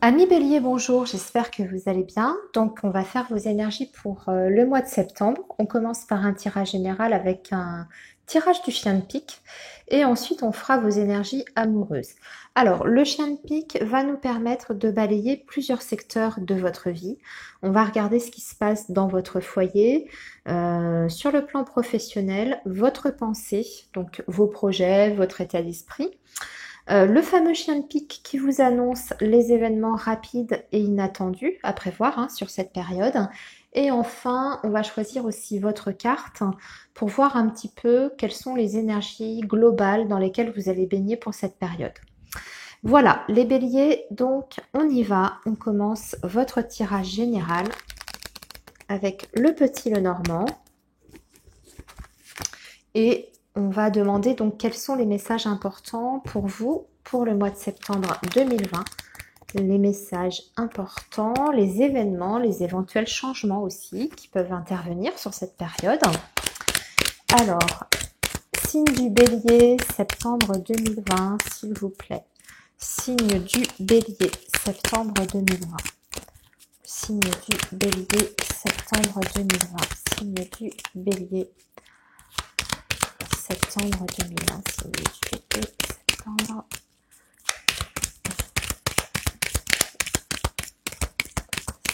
Amis Bélier, bonjour, j'espère que vous allez bien. Donc, on va faire vos énergies pour le mois de septembre. On commence par un tirage général avec un tirage du chien de pique et ensuite on fera vos énergies amoureuses. Alors, le chien de pique va nous permettre de balayer plusieurs secteurs de votre vie. On va regarder ce qui se passe dans votre foyer, sur le plan professionnel, votre pensée, donc vos projets, votre état d'esprit. Le fameux chien de pique qui vous annonce les événements rapides et inattendus à prévoir sur cette période. Et enfin, on va choisir aussi votre carte pour voir un petit peu quelles sont les énergies globales dans lesquelles vous allez baigner pour cette période. Voilà, les béliers, donc on y va. On commence votre tirage général avec le petit Lenormand. Et on va demander donc quels sont les messages importants pour vous pour le mois de septembre 2020. Les messages importants, les événements, les éventuels changements aussi qui peuvent intervenir sur cette période. Alors, signe du bélier, septembre 2020, s'il vous plaît. Signe du bélier, septembre 2020. Signe du bélier, septembre 2020. Signe du bélier, septembre 2020. Signe du bélier, septembre.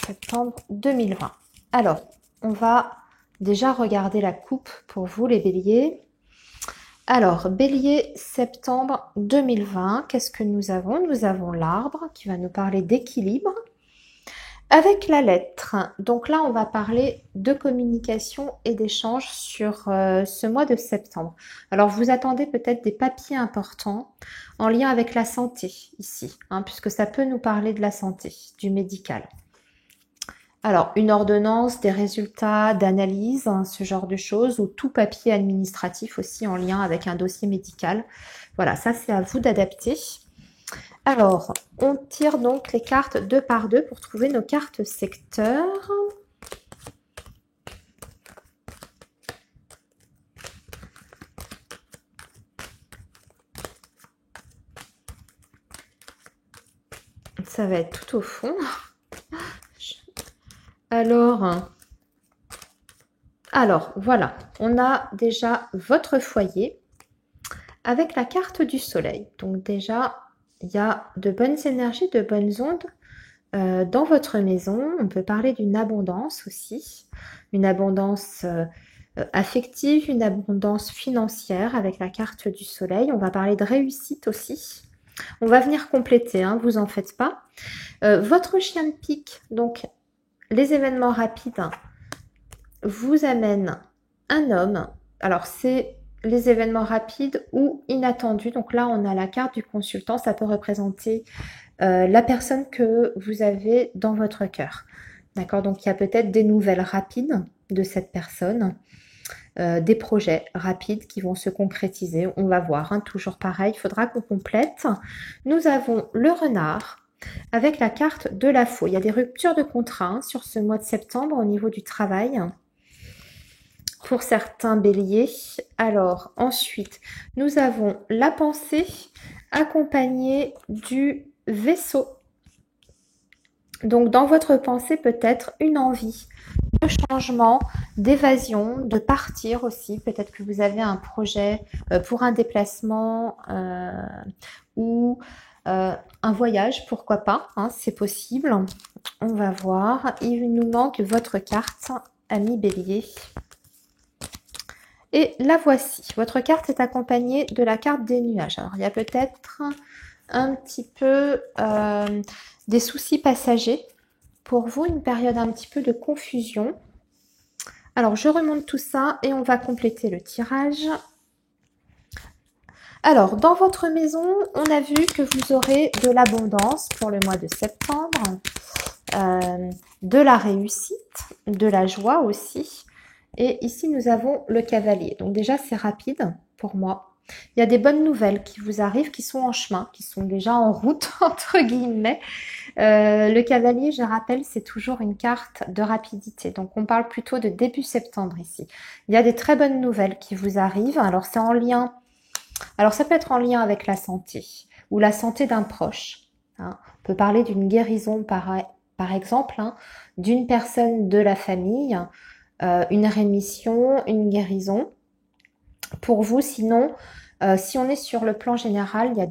Septembre 2020. Alors, on va déjà regarder la coupe pour vous les béliers. Alors, bélier, septembre 2020, qu'est-ce que nous avons? Nous avons l'arbre qui va nous parler d'équilibre avec la lettre. Donc là, on va parler de communication et d'échange sur ce mois de septembre. Alors, vous attendez peut-être des papiers importants en lien avec la santé ici, puisque ça peut nous parler de la santé, du médical. Alors, une ordonnance, des résultats d'analyse, ce genre de choses, ou tout papier administratif aussi en lien avec un dossier médical. Voilà, ça c'est à vous d'adapter. Alors, on tire donc les cartes deux par deux pour trouver nos cartes secteurs. Ça va être tout au fond. Alors, voilà, on a déjà votre foyer avec la carte du soleil. Donc déjà, il y a de bonnes énergies, de bonnes ondes dans votre maison. On peut parler d'une abondance aussi, une abondance affective, une abondance financière avec la carte du soleil. On va parler de réussite aussi. On va venir compléter, vous en faites pas. Votre chien de pique, donc les événements rapides, vous amènent un homme. Alors c'est les événements rapides ou inattendus. Donc là, on a la carte du consultant. Ça peut représenter la personne que vous avez dans votre cœur. D'accord? Donc il y a peut-être des nouvelles rapides de cette personne, des projets rapides qui vont se concrétiser. On va voir, toujours pareil, il faudra qu'on complète. Nous avons le renard avec la carte de la faux. Il y a des ruptures de contrat sur ce mois de septembre au niveau du travail pour certains béliers. Alors ensuite, nous avons la pensée accompagnée du vaisseau. Donc dans votre pensée, peut-être une envie de changement, d'évasion, de partir aussi. Peut-être que vous avez un projet pour un déplacement ou un voyage, pourquoi pas, c'est possible. On va voir. Il nous manque votre carte, ami bélier. Et la voici. Votre carte est accompagnée de la carte des nuages. Alors, il y a peut-être un petit peu des soucis passagers. Pour vous, une période un petit peu de confusion. Alors, je remonte tout ça et on va compléter le tirage. Alors, dans votre maison, on a vu que vous aurez de l'abondance pour le mois de septembre, de la réussite, de la joie aussi. Et ici, nous avons le cavalier. Donc déjà, c'est rapide pour moi. Il y a des bonnes nouvelles qui vous arrivent, qui sont en chemin, qui sont déjà en route, entre guillemets. Le cavalier, je rappelle, c'est toujours une carte de rapidité. Donc, on parle plutôt de début septembre ici. Il y a des très bonnes nouvelles qui vous arrivent. Alors, c'est en lien... Alors, ça peut être en lien avec la santé ou la santé d'un proche. On peut parler d'une guérison par exemple, hein, d'une personne de la famille, une rémission, une guérison. Pour vous, sinon, si on est sur le plan général, il y a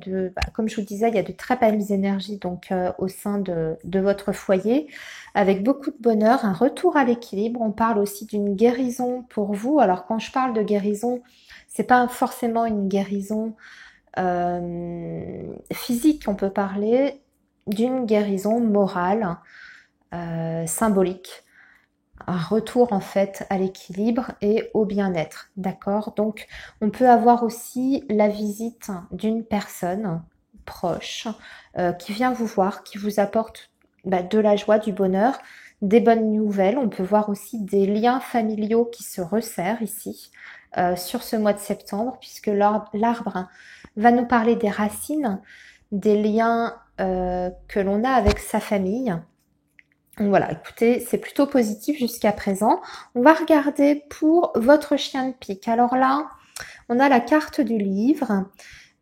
comme je vous disais, il y a de très belles énergies donc au sein de votre foyer, avec beaucoup de bonheur, un retour à l'équilibre. On parle aussi d'une guérison pour vous. Alors quand je parle de guérison, c'est pas forcément une guérison physique. On peut parler d'une guérison morale, symbolique. Un retour en fait à l'équilibre et au bien-être, d'accord? Donc on peut avoir aussi la visite d'une personne proche qui vient vous voir, qui vous apporte de la joie, du bonheur, des bonnes nouvelles. On peut voir aussi des liens familiaux qui se resserrent ici sur ce mois de septembre, puisque l'arbre va nous parler des racines, des liens que l'on a avec sa famille. Voilà, écoutez, c'est plutôt positif jusqu'à présent. On va regarder pour votre chien de pique. Alors là, on a la carte du livre.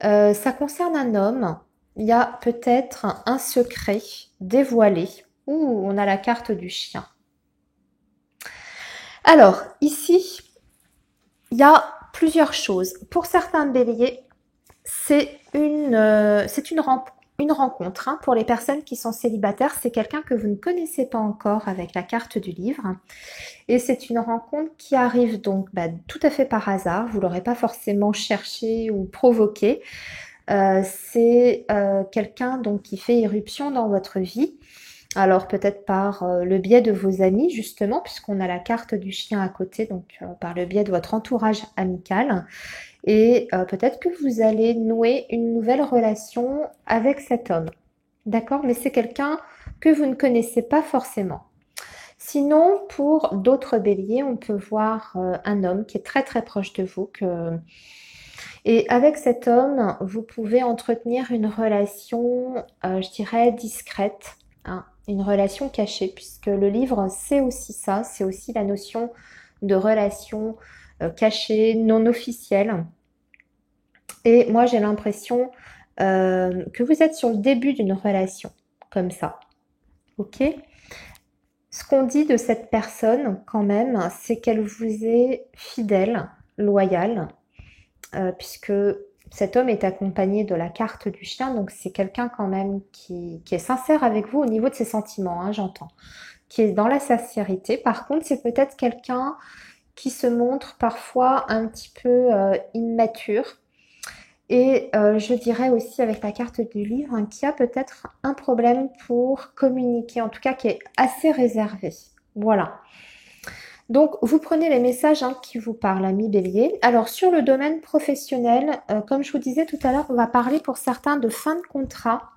Ça concerne un homme. Il y a peut-être un secret dévoilé. Ouh, on a la carte du chien. Alors, ici, il y a plusieurs choses. Pour certains béliers, c'est une rencontre. Hein. Pour les personnes qui sont célibataires, c'est quelqu'un que vous ne connaissez pas encore avec la carte du livre. Et c'est une rencontre qui arrive donc tout à fait par hasard. Vous ne l'aurez pas forcément cherché ou provoqué. C'est quelqu'un donc qui fait irruption dans votre vie. Alors peut-être par le biais de vos amis justement, puisqu'on a la carte du chien à côté, donc par le biais de votre entourage amical. Et peut-être que vous allez nouer une nouvelle relation avec cet homme. D'accord? Mais c'est quelqu'un que vous ne connaissez pas forcément. Sinon, pour d'autres béliers, on peut voir un homme qui est très très proche de vous. Et avec cet homme, vous pouvez entretenir une relation, je dirais, discrète. Hein, une relation cachée, puisque le livre, c'est aussi ça. C'est aussi la notion de relation cachée, non officielle. Et moi, j'ai l'impression que vous êtes sur le début d'une relation, comme ça. Ok? Ce qu'on dit de cette personne, quand même, c'est qu'elle vous est fidèle, loyale, puisque cet homme est accompagné de la carte du chien, donc c'est quelqu'un quand même qui est sincère avec vous au niveau de ses sentiments, hein, j'entends, qui est dans la sincérité. Par contre, c'est peut-être quelqu'un qui se montre parfois un petit peu immature. Et je dirais aussi avec la carte du livre hein, qu'il y a peut-être un problème pour communiquer, en tout cas qui est assez réservé. Voilà. Donc, vous prenez les messages hein, qui vous parlent, ami Bélier. Alors, sur le domaine professionnel, comme je vous disais tout à l'heure, on va parler pour certains de fin de contrat,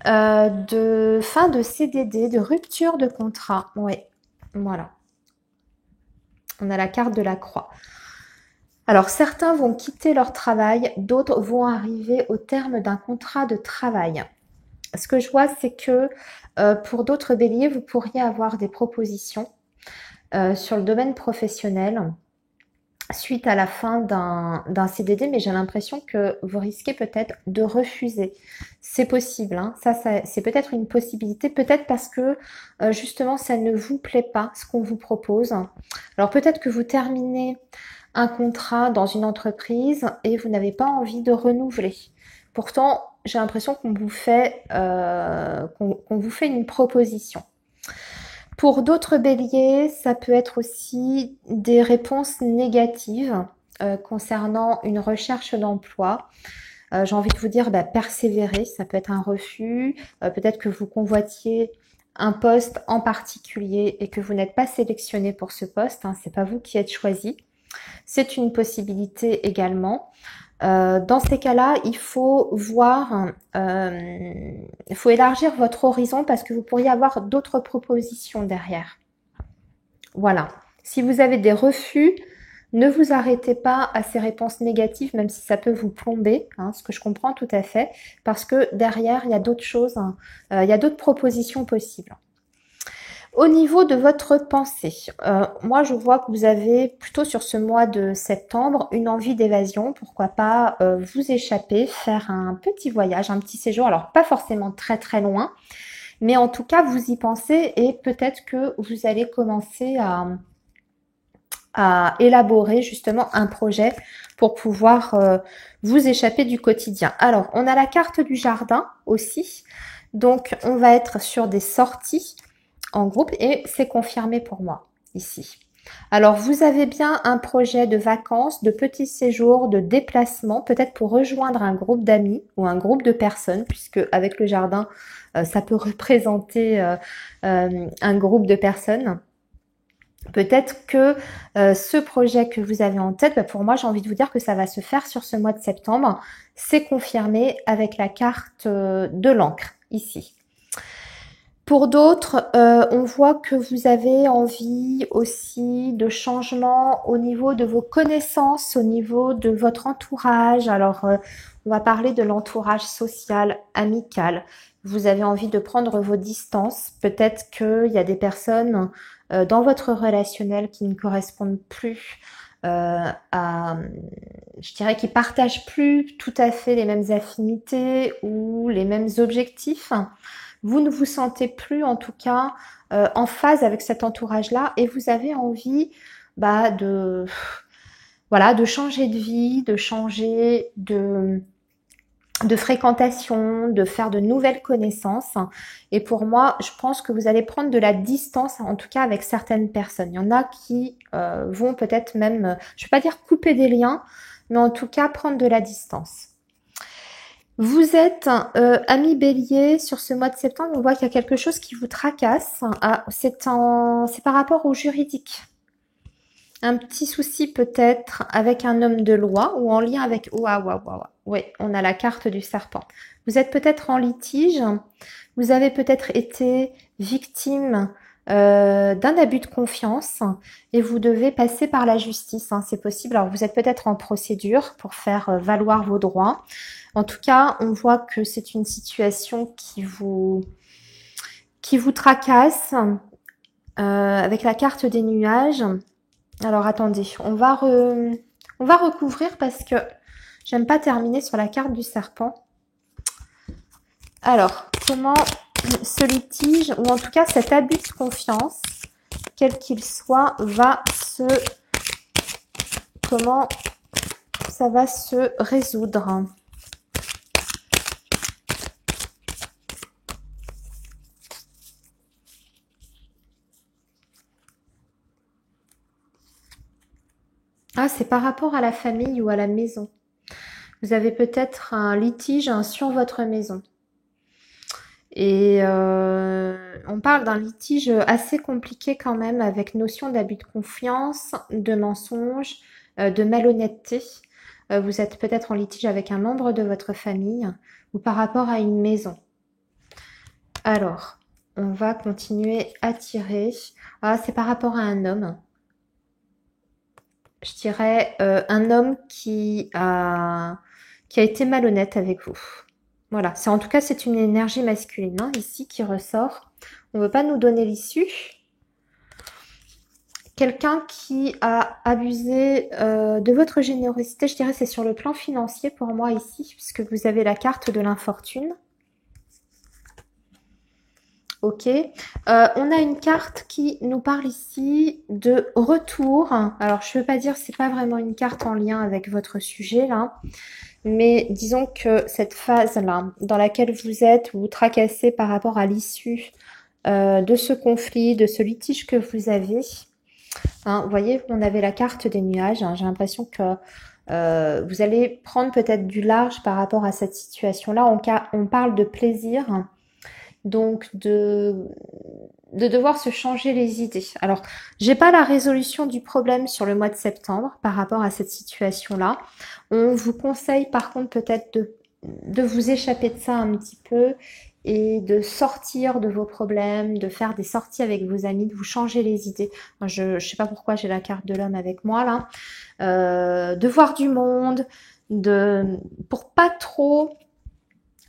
de fin de CDD, de rupture de contrat. Oui, voilà. On a la carte de la croix. Alors, certains vont quitter leur travail, d'autres vont arriver au terme d'un contrat de travail. Ce que je vois, c'est que pour d'autres béliers, vous pourriez avoir des propositions sur le domaine professionnel suite à la fin d'un CDD, mais j'ai l'impression que vous risquez peut-être de refuser. C'est possible, hein. Ça c'est peut-être une possibilité, peut-être parce que justement ça ne vous plaît pas ce qu'on vous propose. Alors peut-être que vous terminez un contrat dans une entreprise et vous n'avez pas envie de renouveler. Pourtant, j'ai l'impression qu'on vous fait une proposition. Pour d'autres béliers, ça peut être aussi des réponses négatives concernant une recherche d'emploi. J'ai envie de vous dire persévérer, ça peut être un refus. Peut-être que vous convoitiez un poste en particulier et que vous n'êtes pas sélectionné pour ce poste. Hein, c'est pas vous qui êtes choisi. C'est une possibilité également. Dans ces cas-là, il faut voir, il faut élargir votre horizon parce que vous pourriez avoir d'autres propositions derrière. Voilà. Si vous avez des refus, ne vous arrêtez pas à ces réponses négatives, même si ça peut vous plomber, hein, ce que je comprends tout à fait, parce que derrière, il y a d'autres choses, hein, il y a d'autres propositions possibles. Au niveau de votre pensée, moi je vois que vous avez plutôt sur ce mois de septembre une envie d'évasion. Pourquoi pas vous échapper, faire un petit voyage, un petit séjour. Alors pas forcément très très loin, mais en tout cas vous y pensez et peut-être que vous allez commencer à élaborer justement un projet pour pouvoir vous échapper du quotidien. Alors, on a la carte du jardin aussi. Donc, on va être sur des sorties en groupe et c'est confirmé pour moi ici. Alors, vous avez bien un projet de vacances, de petits séjours, de déplacement, peut-être pour rejoindre un groupe d'amis ou un groupe de personnes, puisque avec le jardin, ça peut représenter un groupe de personnes. Peut-être que ce projet que vous avez en tête, pour moi, j'ai envie de vous dire que ça va se faire sur ce mois de septembre. C'est confirmé avec la carte de l'encre ici. Pour d'autres, on voit que vous avez envie aussi de changement au niveau de vos connaissances, au niveau de votre entourage. Alors, on va parler de l'entourage social, amical. Vous avez envie de prendre vos distances. Peut-être qu'il y a des personnes dans votre relationnel qui ne correspondent plus je dirais, qui partagent plus tout à fait les mêmes affinités ou les mêmes objectifs. Vous ne vous sentez plus en tout cas en phase avec cet entourage-là et vous avez envie de voilà, de changer de vie, de changer de fréquentation, de faire de nouvelles connaissances. Et pour moi, je pense que vous allez prendre de la distance, en tout cas avec certaines personnes. Il y en a qui vont peut-être même, je ne vais pas dire couper des liens, mais en tout cas prendre de la distance. Vous êtes ami Bélier sur ce mois de septembre, on voit qu'il y a quelque chose qui vous tracasse. Ah, c'est par rapport au juridique. Un petit souci peut-être avec un homme de loi ou en lien avec... Oui, on a la carte du serpent. Vous êtes peut-être en litige. Vous avez peut-être été victime d'un abus de confiance et vous devez passer par la justice. C'est possible. Alors, vous êtes peut-être en procédure pour faire valoir vos droits. En tout cas, on voit que c'est une situation qui vous tracasse avec la carte des nuages. Alors attendez, on va recouvrir parce que j'aime pas terminer sur la carte du serpent. Alors, comment ce litige, ou en tout cas cet abus de confiance, quel qu'il soit, comment ça va se résoudre? Ah, c'est par rapport à la famille ou à la maison. Vous avez peut-être un litige sur votre maison. Et on parle d'un litige assez compliqué quand même, avec notion d'abus de confiance, de mensonge, de malhonnêteté. Vous êtes peut-être en litige avec un membre de votre famille ou par rapport à une maison. Alors, on va continuer à tirer. Ah, c'est par rapport à un homme. Je dirais un homme qui a été malhonnête avec vous. Voilà, en tout cas, c'est une énergie masculine ici qui ressort. On ne veut pas nous donner l'issue. Quelqu'un qui a abusé de votre générosité, je dirais c'est sur le plan financier pour moi ici, puisque vous avez la carte de l'infortune. Ok. On a une carte qui nous parle ici de retour. Alors, je ne veux pas dire, c'est pas vraiment une carte en lien avec votre sujet là. Mais disons que cette phase-là, dans laquelle vous êtes, vous tracassez par rapport à l'issue de ce conflit, de ce litige que vous avez. Vous voyez, on avait la carte des nuages. J'ai l'impression que vous allez prendre peut-être du large par rapport à cette situation-là. On parle de plaisir. Donc, de devoir se changer les idées. Alors, j'ai pas la résolution du problème sur le mois de septembre par rapport à cette situation-là. On vous conseille par contre peut-être de vous échapper de ça un petit peu et de sortir de vos problèmes, de faire des sorties avec vos amis, de vous changer les idées. Je sais pas pourquoi j'ai la carte de l'homme avec moi là. De voir du monde, pour pas trop...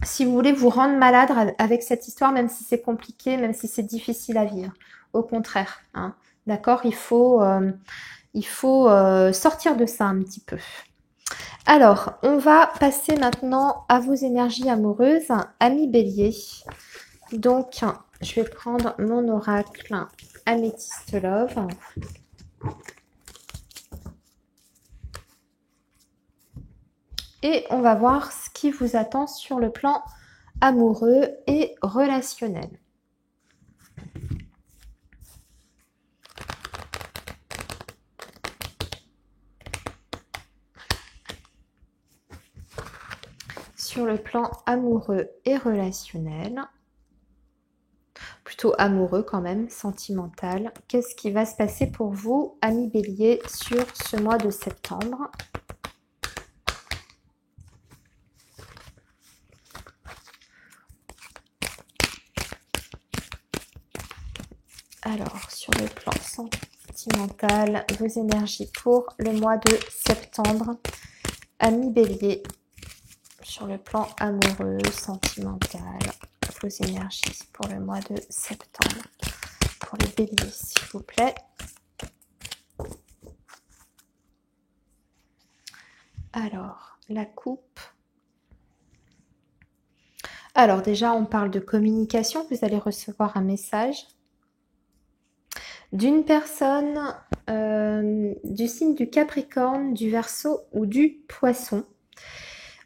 Si vous voulez vous rendre malade avec cette histoire, même si c'est compliqué, même si c'est difficile à vivre. au contraire, hein. D'accord, il faut sortir de ça un petit peu. Alors, on va passer maintenant à vos énergies amoureuses, amis bélier. Donc, je vais prendre mon oracle Améthyste Love. Et on va voir ce qui vous attend sur le plan amoureux et relationnel. Sur le plan amoureux et relationnel, plutôt amoureux quand même, sentimental, qu'est-ce qui va se passer pour vous, amis bélier, sur ce mois de septembre ? Alors, sur le plan sentimental, vos énergies pour le mois de septembre, amis bélier, sur le plan amoureux, sentimental, vos énergies pour le mois de septembre. Pour les béliers, s'il vous plaît. Alors, la coupe. Alors, déjà, on parle de communication. Vous allez recevoir un message d'une personne du signe du Capricorne, du Verseau ou du Poisson.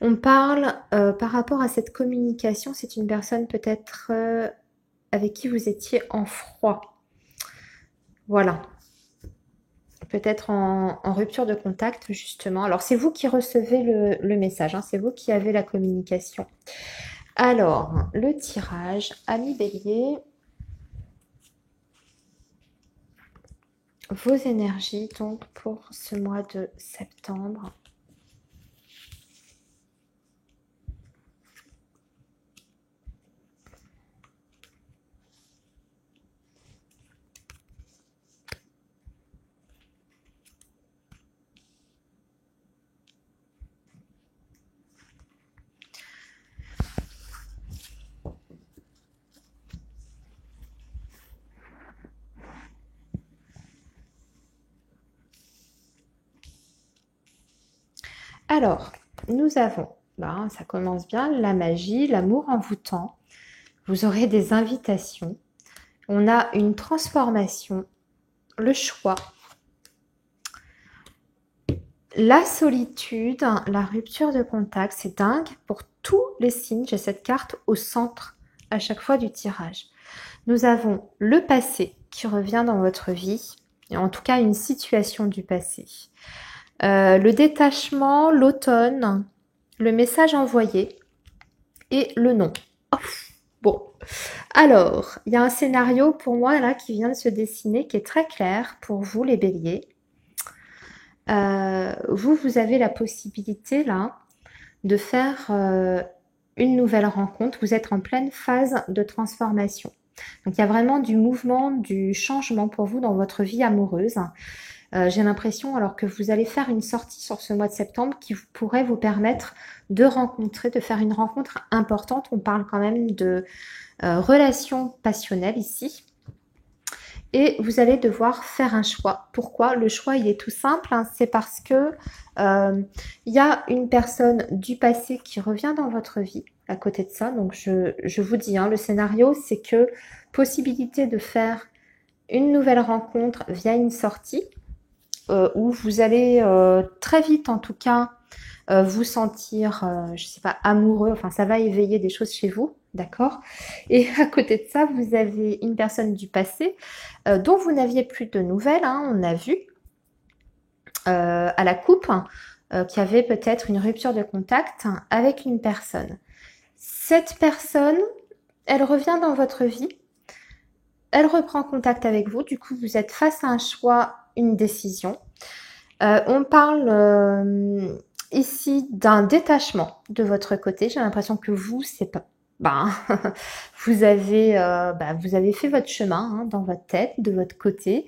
On parle par rapport à cette communication, c'est une personne peut-être avec qui vous étiez en froid. Voilà. Peut-être en rupture de contact, justement. Alors, c'est vous qui recevez le message, hein, c'est vous qui avez la communication. Alors, le tirage, amis bélier. Vos énergies, donc, pour ce mois de septembre. Alors, nous avons, ça commence bien, la magie, l'amour envoûtant. Vous aurez des invitations. On a une transformation, le choix, la solitude, la rupture de contact. C'est dingue. Pour tous les signes, j'ai cette carte au centre à chaque fois du tirage. Nous avons le passé qui revient dans votre vie, et en tout cas une situation du passé. Le détachement, l'automne, le message envoyé et le non. Oh, bon, alors, il y a un scénario pour moi là qui vient de se dessiner qui est très clair pour vous les béliers. Vous avez la possibilité là de faire une nouvelle rencontre. Vous êtes en pleine phase de transformation. Donc, il y a vraiment du mouvement, du changement pour vous dans votre vie amoureuse. J'ai l'impression alors que vous allez faire une sortie sur ce mois de septembre qui pourrait vous permettre de rencontrer, de faire une rencontre importante. On parle quand même de relations passionnelles ici. Et vous allez devoir faire un choix. Pourquoi? Le choix, il est tout simple. Hein, c'est parce que il y a une personne du passé qui revient dans votre vie à côté de ça. Donc, je vous dis, hein, le scénario, c'est que possibilité de faire une nouvelle rencontre via une sortie où vous allez très vite, en tout cas, vous sentir, je sais pas, amoureux. Enfin, ça va éveiller des choses chez vous. D'accord? Et à côté de ça, vous avez une personne du passé dont vous n'aviez plus de nouvelles. Hein, on a vu à la coupe qu'il y avait peut-être une rupture de contact avec une personne. Cette personne, elle revient dans votre vie. Elle reprend contact avec vous. Du coup, vous êtes face à un choix, une décision. On parle ici d'un détachement de votre côté. J'ai l'impression que vous, c'est pas... vous avez fait votre chemin hein, dans votre tête, de votre côté.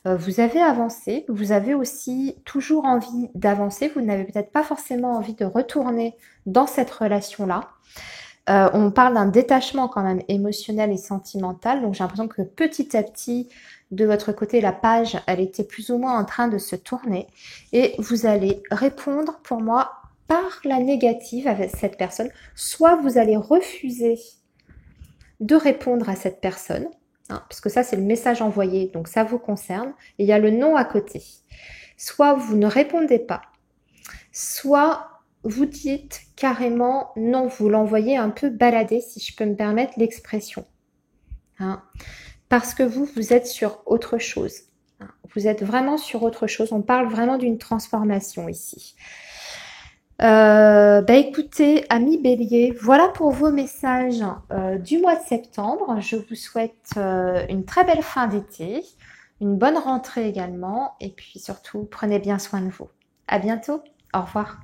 Vous avez avancé. Vous avez aussi toujours envie d'avancer. Vous n'avez peut-être pas forcément envie de retourner dans cette relation-là. On parle d'un détachement quand même émotionnel et sentimental. Donc j'ai l'impression que petit à petit, de votre côté, la page, elle était plus ou moins en train de se tourner. Et vous allez répondre pour moi par la négative avec cette personne. Soit vous allez refuser de répondre à cette personne, hein, parce que ça c'est le message envoyé, donc ça vous concerne. Et il y a le non à côté. Soit vous ne répondez pas, soit vous dites carrément non, vous l'envoyez un peu balader, si je peux me permettre l'expression. Hein, parce que vous êtes sur autre chose. Hein, vous êtes vraiment sur autre chose. On parle vraiment d'une transformation ici. Écoutez, amis Bélier, voilà pour vos messages du mois de septembre. Je vous souhaite une très belle fin d'été, une bonne rentrée également, et puis surtout, prenez bien soin de vous. À bientôt. Au revoir.